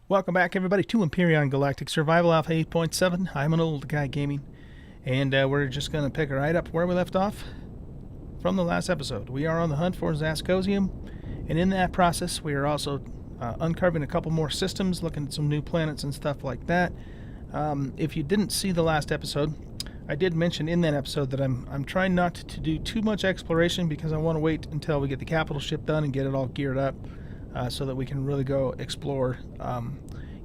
Welcome back, everybody, to Empyrion Galactic Survival Alpha 8.7. I'm an Oldguy Gaming, and we're just going to pick right up where we left off from the last episode. We are on the hunt for Zascosium, and in that process, we are also uncovering a couple more systems, looking at some new planets and stuff like that. If you didn't see the last episode, I did mention in that episode that I'm trying not to do too much exploration because I want to wait until we get the capital ship done and get it all geared up. So that we can really go explore,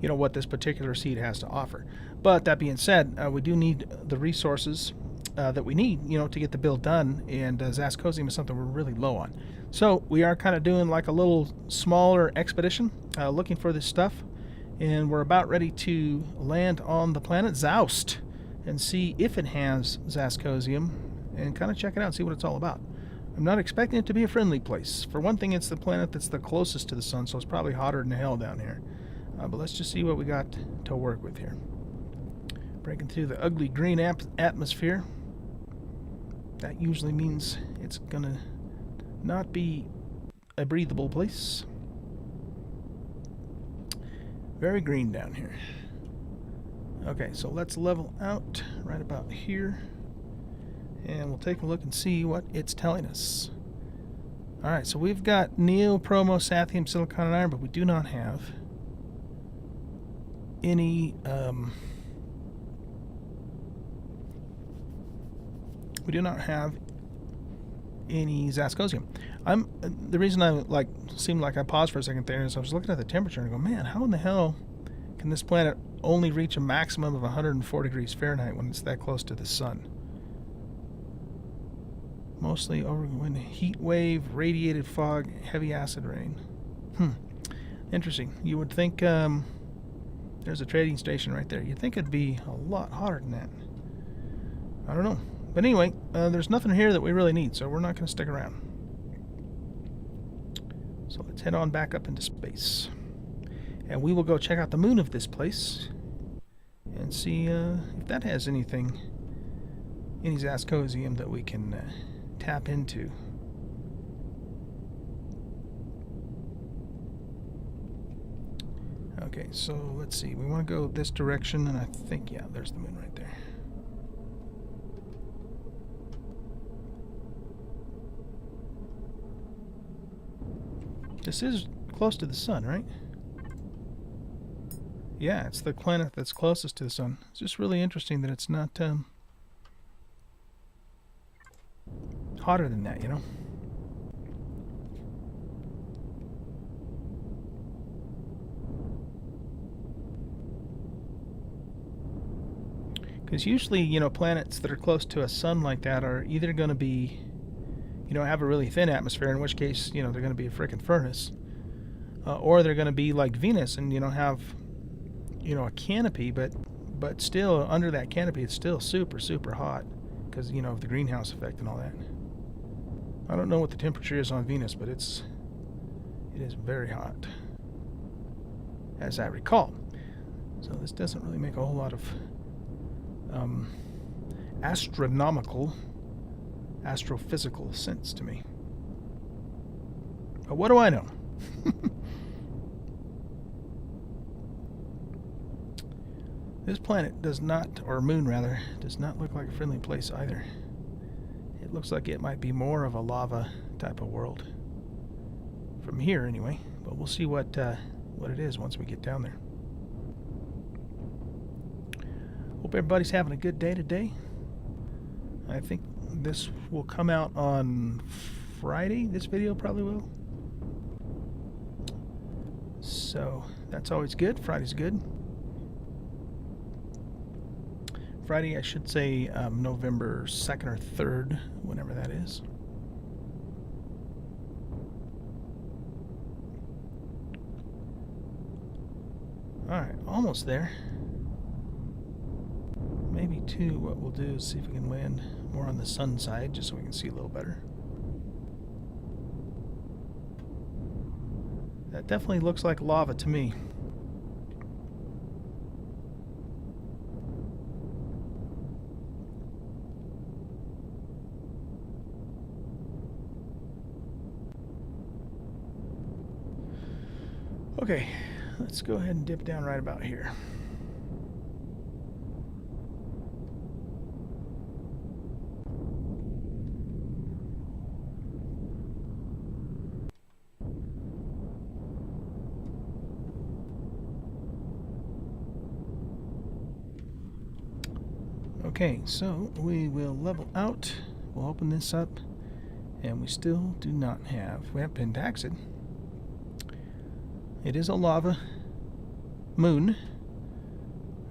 what this particular seed has to offer. But that being said, we do need the resources that we need, to get the build done, and Zascosium is something we're really low on. So we are kind of doing like a little smaller expedition, looking for this stuff, and we're about ready to land on the planet Zaust and see if it has Zascosium, and kind of check it out and see what it's all about. I'm not expecting it to be a friendly place. For one thing, it's the planet that's the closest to the sun, so it's probably hotter than hell down here. But let's just see what we got to work with here. Breaking through the ugly green atmosphere. That usually means it's gonna not be a breathable place. Very green down here. Okay, so let's level out right about here. And we'll take a look and see what it's telling us. Alright, so we've got Neo, Promo, Sathium, Silicon, and Iron, but we do not have any, Zascosium. The reason I seemed like I paused for a second there is I was looking at the temperature and I go, man, how in the hell can this planet only reach a maximum of 104 degrees Fahrenheit when it's that close to the sun? Mostly overwind, heat wave, radiated fog, heavy acid rain. Interesting. You would think there's a trading station right there. You'd think it'd be a lot hotter than that. I don't know. But anyway, there's nothing here that we really need, so we're not going to stick around. So let's head on back up into space. And we will go check out the moon of this place and see if that has any Zascosium that we can tap into. Okay, so let's see. We want to go this direction, and I think, yeah, there's the moon right there. This is close to the sun, right? Yeah, it's the planet that's closest to the sun. It's just really interesting that it's not hotter than that, Because usually, planets that are close to a sun like that are either going to be, have a really thin atmosphere, in which case, they're going to be a frickin' furnace. Or they're going to be like Venus and, have, a canopy, but still, under that canopy, it's still super, super hot because, of the greenhouse effect and all that. I don't know what the temperature is on Venus, but it is very hot, as I recall. So this doesn't really make a whole lot of astrophysical sense to me. But what do I know? This planet does not, or moon rather, does not look like a friendly place either. It looks like it might be more of a lava type of world. From here, anyway. But we'll see what it is once we get down there. Hope everybody's having a good day today. I think this will come out on Friday. This video probably will. So, that's always good. Friday's good. Friday, I should say November 2nd or 3rd, whenever that is. Alright, almost there. Maybe two, what we'll do is see if we can land more on the sun side, just so we can see a little better. That definitely looks like lava to me. Okay, Let's go ahead and dip down right about here. Okay, so we will level out. We'll open this up, and we still do not have. We have Pentaxid. It is a lava moon,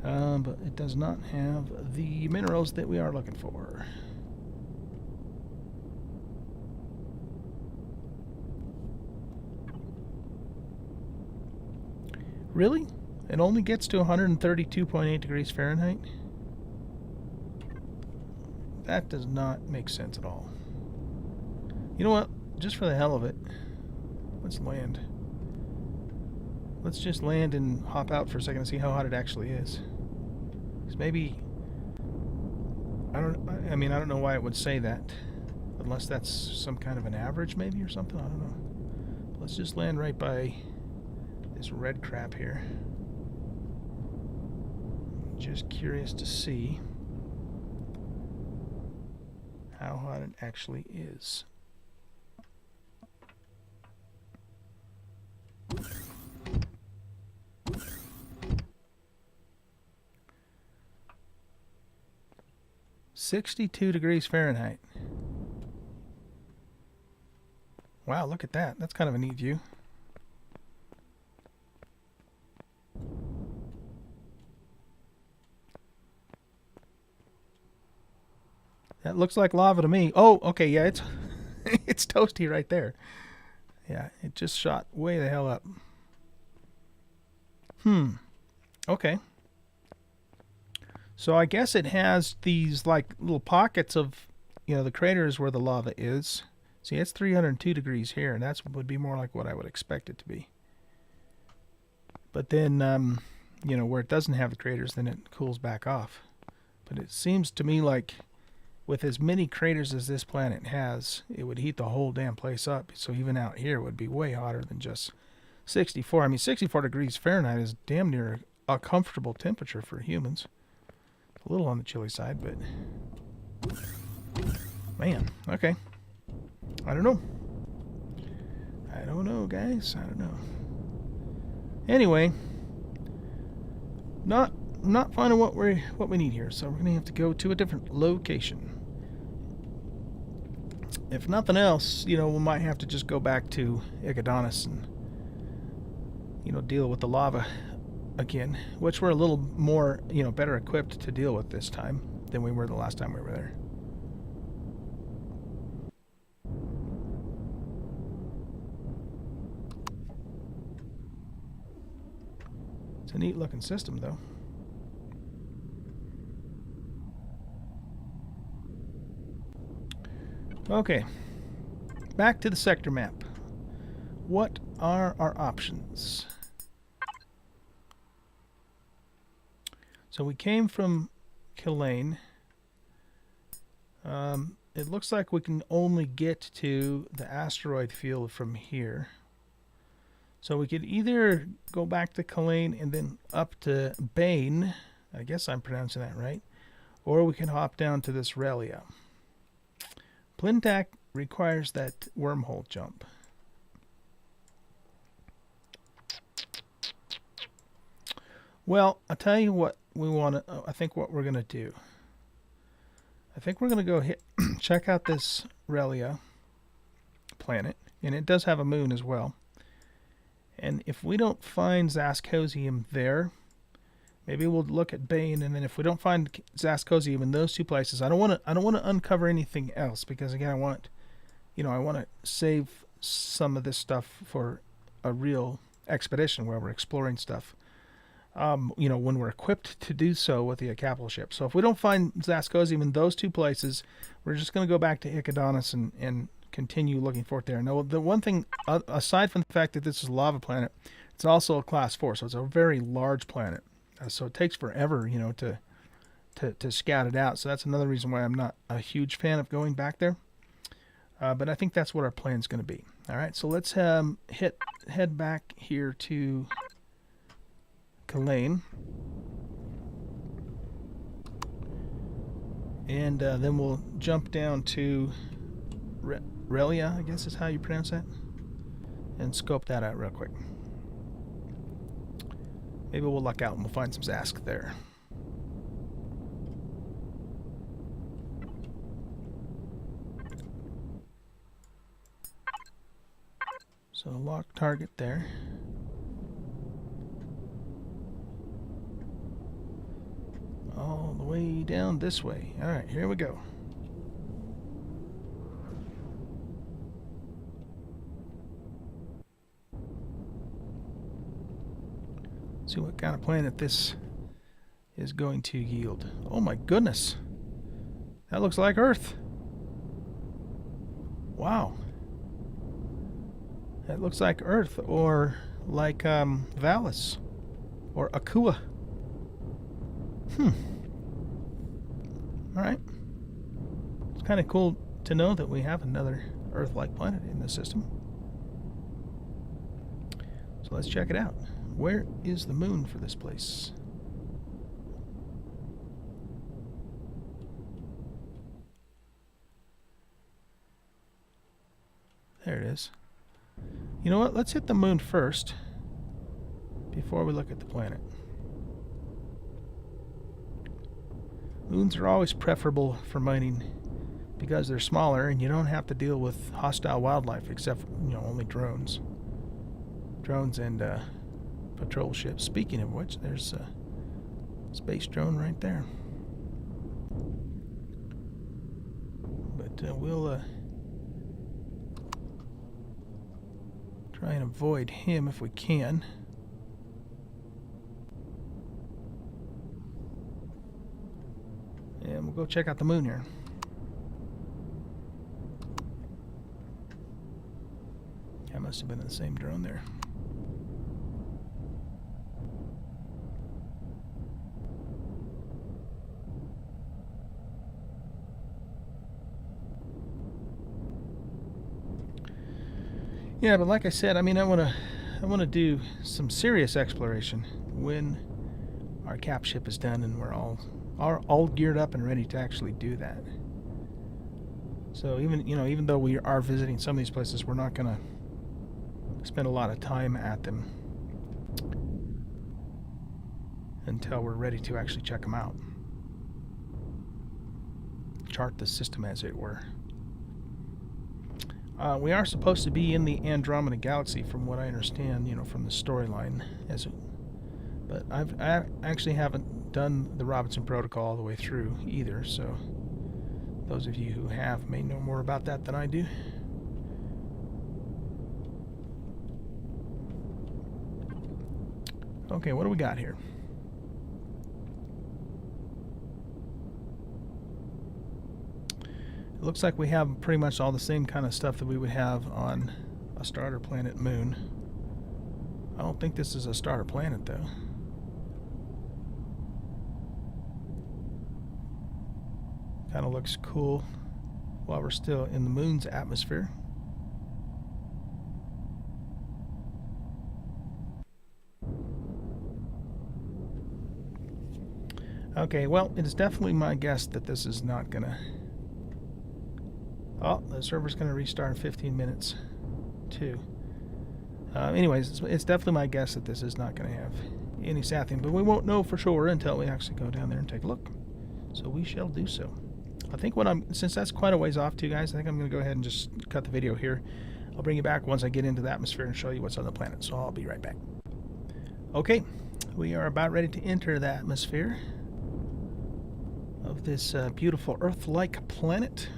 but it does not have the minerals that we are looking for. Really? It only gets to 132.8 degrees Fahrenheit? That does not make sense at all. You know what? Just for the hell of it, let's land. Let's just land and hop out for a second and see how hot it actually is. 'Cause maybe... I don't know why it would say that. Unless that's some kind of an average maybe or something. I don't know. But let's just land right by this red crap here. Just curious to see how hot it actually is. "62 degrees Fahrenheit. Wow, look at that. That's kind of a neat view. That looks like lava to me. Oh, okay, yeah, it's it's toasty right there. Yeah, it just shot way the hell up. Okay. So I guess it has these like little pockets of, the craters where the lava is. See, it's 302 degrees here, and that would be more like what I would expect it to be. But then, where it doesn't have the craters, then it cools back off. But it seems to me like with as many craters as this planet has, it would heat the whole damn place up. So even out here it would be way hotter than just 64. I mean, 64 degrees Fahrenheit is damn near a comfortable temperature for humans. A little on the chilly side, but... Man, okay. I don't know. I don't know, guys. I don't know. Anyway, not finding what we need here, so we're gonna have to go to a different location. If nothing else, we might have to just go back to Ikedonis and deal with the lava again, which we're a little more better equipped to deal with this time than we were the last time we were there. It's a neat looking system though. Okay, back to the sector map. What are our options? So we came from Kilane. It looks like we can only get to the asteroid field from here. So we could either go back to Kilane and then up to Bane, I guess I'm pronouncing that right, or we can hop down to this Relia. Plintac requires that wormhole jump. Well, I'll tell you what we want to. I think what we're going to do. I think we're going to go check out this Relia planet, and it does have a moon as well. And if we don't find Zascosium there, maybe we'll look at Bane, and then if we don't find Zascosium in those two places, I don't want to uncover anything else, because again, I want to save some of this stuff for a real expedition where we're exploring stuff. When we're equipped to do so with the capital ship. So if we don't find Zascosium in those two places, we're just going to go back to Ikedonis and continue looking for it there. Now, the one thing, aside from the fact that this is a lava planet, it's also a class 4, so it's a very large planet. So it takes forever, to scout it out. So that's another reason why I'm not a huge fan of going back there. But I think that's what our plan's going to be. All right, so let's head back here to Lane. And then we'll jump down to Relia, I guess is how you pronounce that, and scope that out real quick. Maybe we'll luck out and we'll find some Zask there. So lock target there. All the way down this way. Alright, here we go. See what kind of planet this is going to yield. Oh my goodness. That looks like Earth. Wow. That looks like Earth, or like Valis, or Akua. Alright. It's kind of cool to know that we have another Earth-like planet in the system. So let's check it out. Where is the moon for this place? There it is. You know what? Let's hit the moon first before we look at the planet. Moons are always preferable for mining because they're smaller and you don't have to deal with hostile wildlife except for, only drones. Drones and patrol ships. Speaking of which, there's a space drone right there. But we'll try and avoid him if we can. And we'll go check out the moon here. That must have been the same drone there. Yeah, but like I said, I want to do some serious exploration when our cap ship is done and we're all geared up and ready to actually do that. So even though we are visiting some of these places, we're not going to spend a lot of time at them until we're ready to actually check them out. Chart the system, as it were. We are supposed to be in the Andromeda Galaxy, from what I understand, from the storyline. But I actually haven't done the Robinson Protocol all the way through either, so those of you who have may know more about that than I do. Okay, what do we got here? It looks like we have pretty much all the same kind of stuff that we would have on a starter planet moon. I don't think this is a starter planet, though. Kind of looks cool while we're still in the moon's atmosphere. Okay, well, it is definitely my guess that this is not gonna... Oh, the server's going to restart in 15 minutes, too. Anyways, it's definitely my guess that this is not going to have any Sathium, but we won't know for sure until we actually go down there and take a look. So we shall do so. I think since that's quite a ways off too, guys, I think I'm going to go ahead and just cut the video here. I'll bring you back once I get into the atmosphere and show you what's on the planet, so I'll be right back. Okay, we are about ready to enter the atmosphere of this beautiful Earth-like planet.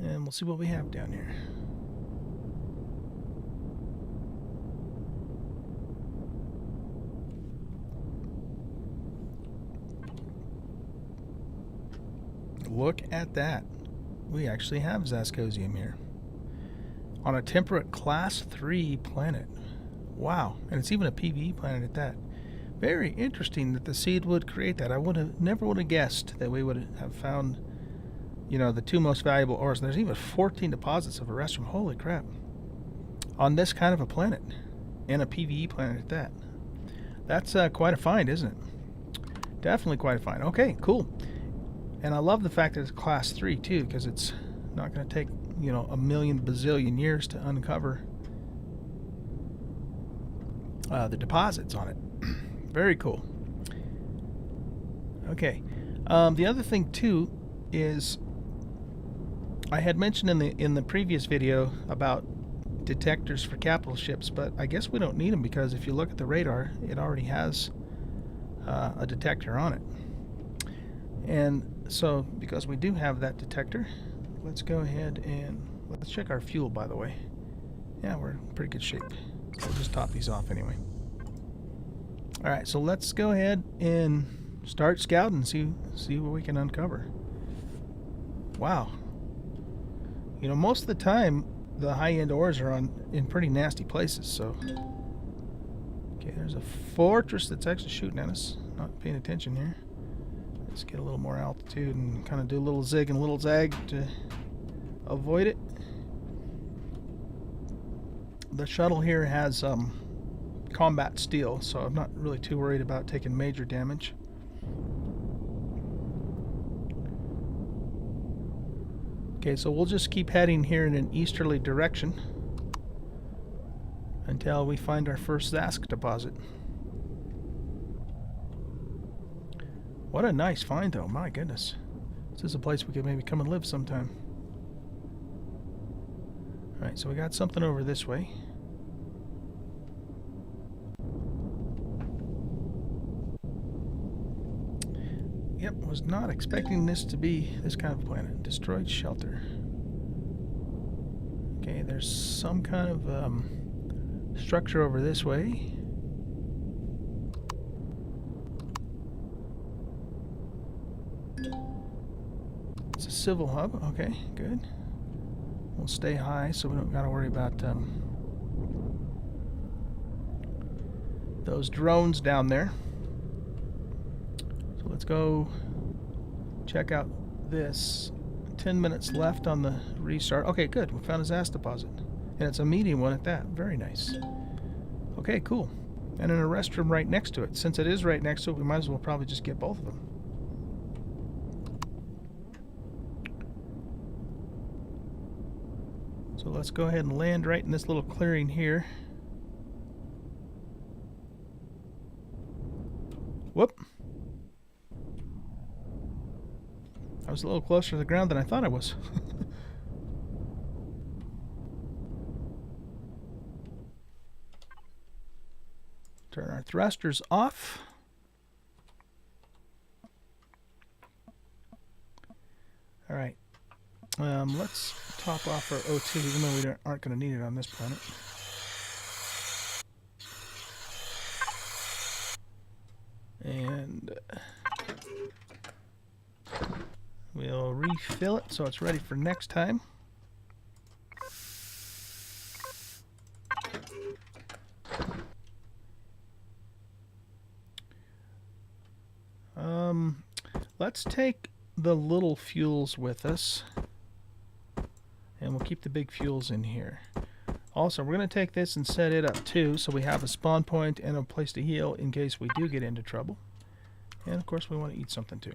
And we'll see what we have down here. Look at that. We actually have Zascosium here. On a temperate class 3 planet. Wow. And it's even a PvE planet at that. Very interesting that the seed would create that. I never would have guessed that we would have found, the two most valuable ores. And there's even 14 deposits of Erestrum. Holy crap. On this kind of a planet. And a PvE planet at that. That's quite a find, isn't it? Definitely quite a find. Okay, cool. And I love the fact that it's class 3 too, because it's not going to take, you know, a million bazillion years to uncover the deposits on it. Very cool. Okay. The other thing too is I had mentioned in the previous video about detectors for capital ships, but I guess we don't need them because if you look at the radar, it already has a detector on it. And so because we do have that detector, let's go ahead and let's check our fuel, by the way. Yeah, we're in pretty good shape. We'll just top these off anyway. Alright, so let's go ahead and start scouting, see what we can uncover. Wow. You know, most of the time the high-end ores are in pretty nasty places, so. Okay, there's a fortress that's actually shooting at us. Not paying attention here. Let's get a little more altitude and kind of do a little zig and a little zag to avoid it. The shuttle here has combat steel, so I'm not really too worried about taking major damage. Okay, so we'll just keep heading here in an easterly direction until we find our first Zask deposit. What a nice find, though. My goodness. This is a place we could maybe come and live sometime. Alright, so we got something over this way. Yep, was not expecting this to be this kind of planet. Destroyed shelter. Okay, there's some kind of structure over this way. It's a civil hub. Okay, good. We'll stay high so we don't got to worry about those drones down there. So let's go check out this. 10 minutes left on the restart. Okay, good. We found his ass deposit. And it's a medium one at that. Very nice. Okay, cool. And then a restroom right next to it. Since it is right next to it, we might as well probably just get both of them. So let's go ahead and land right in this little clearing here. Whoop. I was a little closer to the ground than I thought I was. Turn our thrusters off. All right. Let's top off our O2, even though we aren't going to need it on this planet. And we'll refill it so it's ready for next time. Let's take the little fuels with us. And we'll keep the big fuels in here. Also, we're going to take this and set it up too, so we have a spawn point and a place to heal in case we do get into trouble. And of course, we want to eat something too.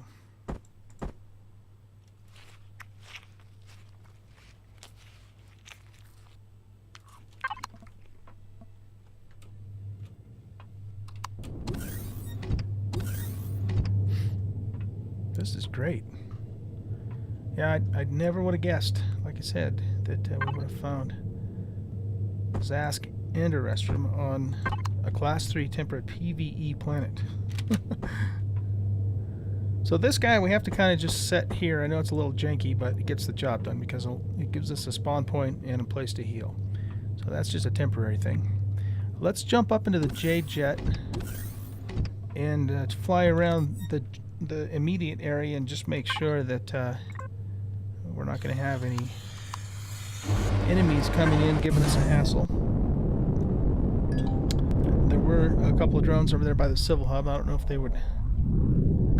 This is great. Yeah, I never would have guessed, like I said, that we would have found Zask and a restroom on a Class 3 temperate PvE planet. So this guy we have to kind of just set here. I know it's a little janky, but it gets the job done because it gives us a spawn point and a place to heal. So that's just a temporary thing. Let's jump up into the J-Jet and fly around the immediate area and just make sure that we're not going to have any enemies coming in giving us a hassle. There were a couple of drones over there by the civil hub. I don't know if they would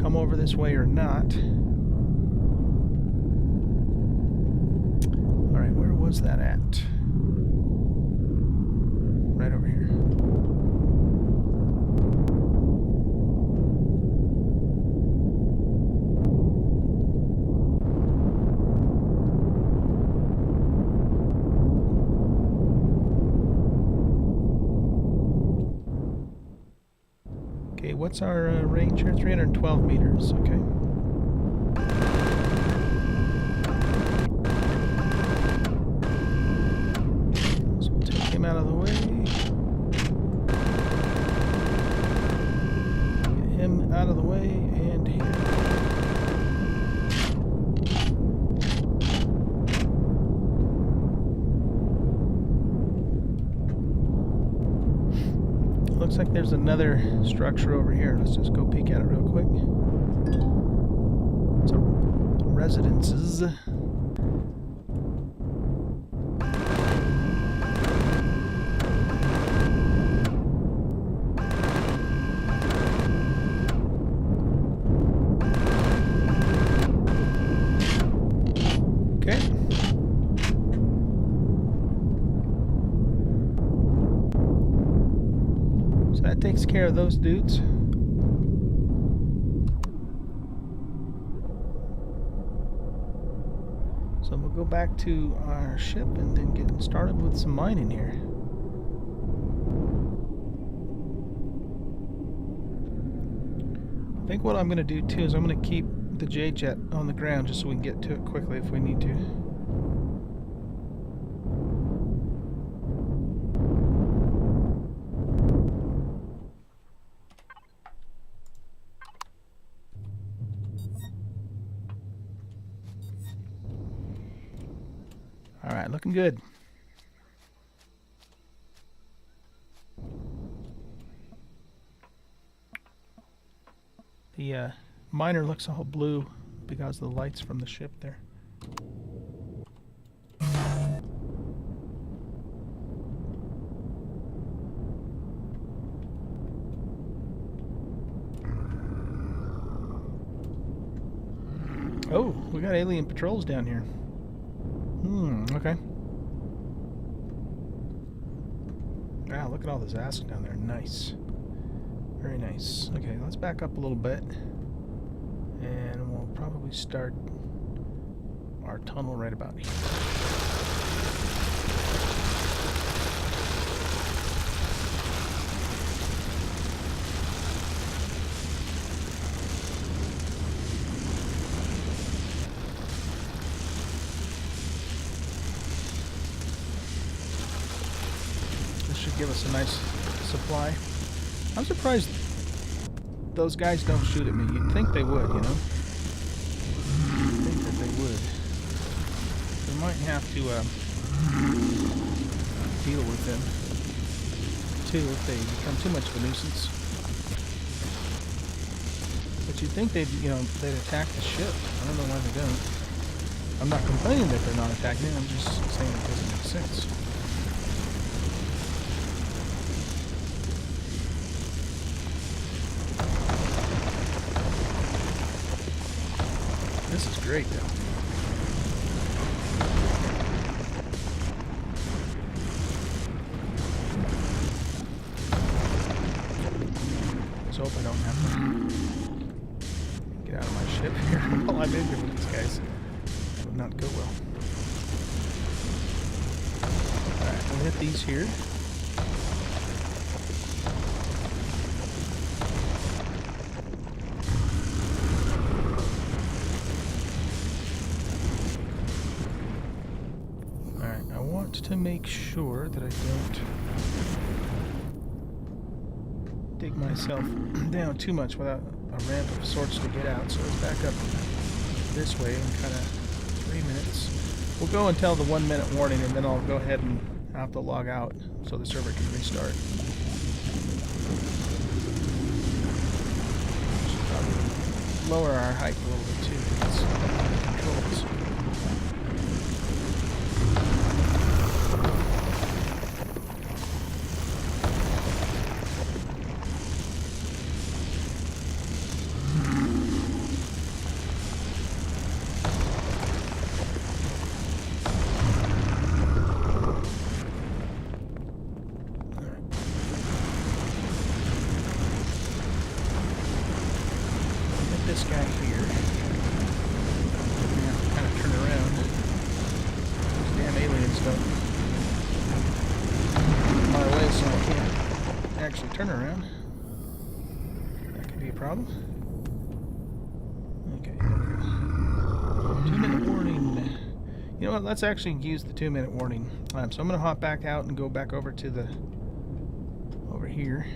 come over this way or not. Alright, where was that at? Right over here. what's our range here? 312 meters, okay. So we'll take him out of the way. Get him out of the way, and here. Looks like there's another structure over here. Let's just go peek at it real quick. Some residences. Okay. That takes care of those dudes. So we'll go back to our ship and then get started with some mining here. I think what I'm going to do too is I'm going to keep the J-Jet on the ground just so we can get to it quickly if we need to. Alright, looking good. The miner looks all blue because of the lights from the ship there. Oh, we got alien patrols down here. Okay. Wow, look at all this acid down there. Nice. Very nice. Okay, let's back up a little bit. And we'll probably start our tunnel right about here. Give us a nice supply. I'm surprised those guys don't shoot at me. You'd think they would, you know? You'd think that they would. We might have to deal with them too if they become too much of a nuisance. But you'd think they'd, you know, they'd attack the ship. I don't know why they don't. I'm not complaining that they're not attacking it. I'm just saying it doesn't make sense. This is great, though. Let's hope I don't have to get out of my ship here while I'm in here with these guys. That would not go well. Alright, we'll hit these here. To make sure that I don't dig myself down too much without a ramp of sorts to get out. So let's back up this way in kind of 3 minutes. We'll go until the 1 minute warning, and then I'll go ahead and have to log out so the server can restart. Should probably lower our height a little bit too because of the controls. This guy here. I'm gonna have to kind of turn around. These damn aliens don't my way, so I can't actually turn around. What the problem. Okay, there we go. 2-minute warning. You know what? Let's actually use the 2-minute warning. So I'm going to hop back out and go back over to the... over here.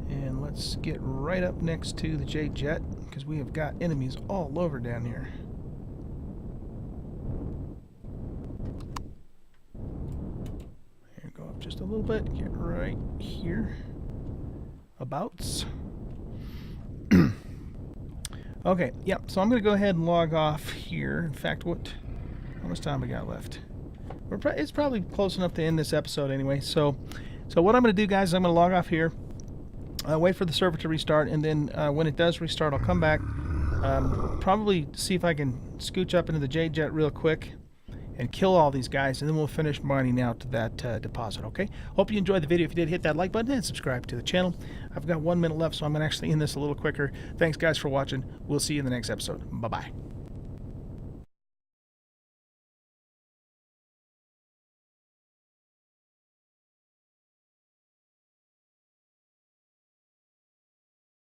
And let's get right up next to the J-Jet, because we have got enemies all over down here. Here, go up just a little bit, get right here. Abouts. Okay, yep, so I'm going to go ahead and log off here. In fact, how much time we got left? It's probably close enough to end this episode anyway. So what I'm going to do, guys, is I'm going to log off here. Wait for the server to restart, and then when it does restart, I'll come back. Probably see if I can scooch up into the J-Jet real quick and kill all these guys, and then we'll finish mining out that deposit, okay? Hope you enjoyed the video. If you did, hit that like button and subscribe to the channel. I've got 1 minute left, so I'm going to actually end this a little quicker. Thanks, guys, for watching. We'll see you in the next episode. Bye-bye.